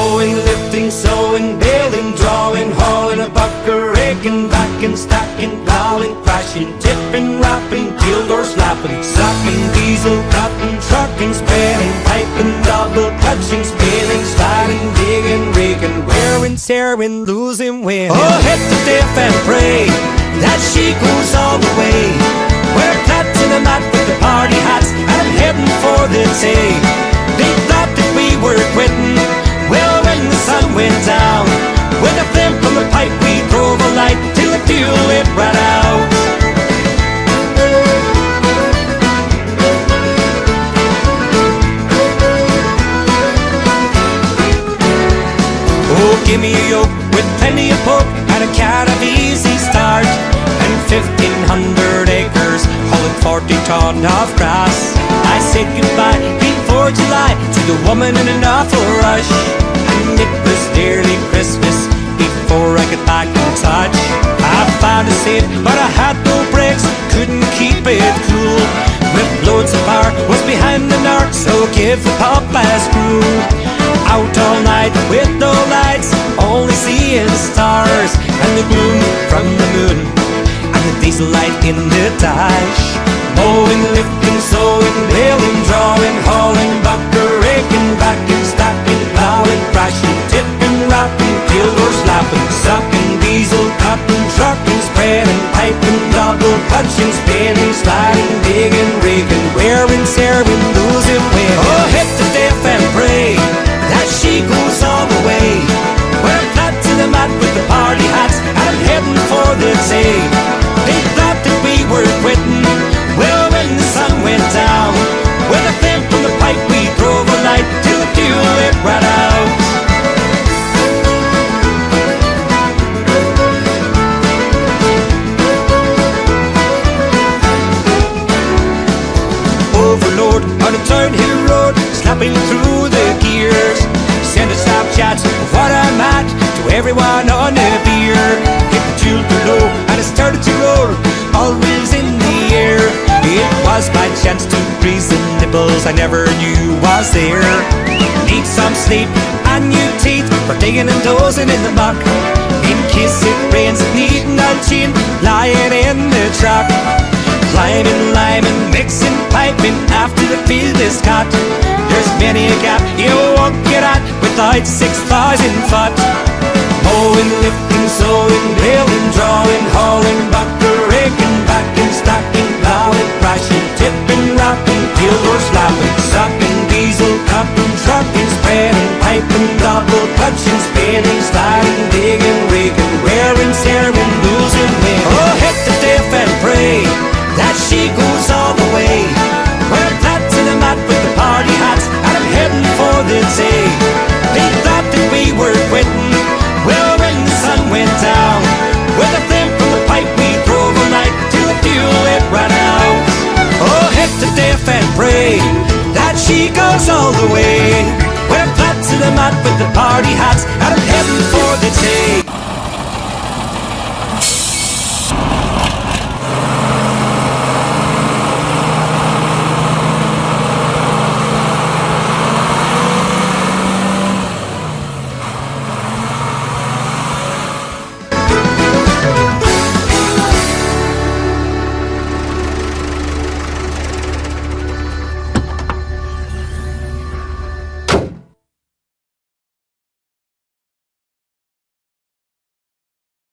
Mowing, lifting, sewing, baling, drawing, hauling, a bucker, raking, backing, stacking, plowing, crashing, tipping, wrapping, deal door slapping, sucking, diesel, cutting, trucking, spanning, piping, double clutching, spinning, sliding, digging, rigging, wearing, tearing, losing wind. Oh, hit the diff and pray that she goes all the way. We're flat to the mat with the party hats, and I'm heading for the day. They thought that we were quitting. Well, when the sun went down, with a flame from the pipe, we drove a light till the fuel went right out. Oh, give me a yoke with plenty of poke and a cat of easy start, and 1,500 acres hauling 40 ton of grass. I said goodbye before July to the woman in an awful rush, and it was nearly Christmas before I got back in touch. I found a safe, but I had no brakes, couldn't keep it cool. With loads of power was behind the narc, so give the pop a screw. Out all night with no lights, only seeing stars, and the gloom from the moon, and the diesel light in the dash. Mowing, lifting, sewing, baling, drawing, hauling, bucker, raking, backing, stacking, plowing, crashing, tipping, wrapping, deal door slapping, sucking, diesel, cutting, trucking, spreading, piping, double clutching, spinning, sliding, digging, rigging, wearing, tearing, losing wind. Oh, hit the diff and pray that she goes all the way. We're flat to the mat with the party hats, and I'm heading for the day. They thought that we were quitting. Well, when the sun went down, with a flame from the pipe, we drove a light till the fuel went right out. Overload on a turnhill road, slapping through the gears, sending Snapchats of what I'm at to everyone on the beer. Hit the fuel below and it started to roll, all wheels in the air. It was my chance to breeze the nipples I never knew was there. Need some sleep and new teeth for digging and dozing in the muck. In case it rains, needing a chin, lying in the truck. Climbing, liming, mixing, piping after the field is cut. There's many a gap you won't get at without 6,000 foot. Mowing, lifting, sewing, baling, drawing, hauling, bucker, raking, backing, stacking, plowing, crashing, tipping, wrapping, deal door slapping, sucking, diesel, cutting, trucking, spreading, piping, double clutching, spinning, sliding, digging, rigging, wearing, tearing, losing wind. Oh, hit the diff and pray that she goes all the way. We're flat to the mat with the party hats, and I'm heading for the day. They thought that we were quitting. Well, when the sun went down, with a flame from the pipe, we drove a light till the fuel went right out. Oh, hit the diff and pray that she goes all the way. We're flat to the mat with the party hats, and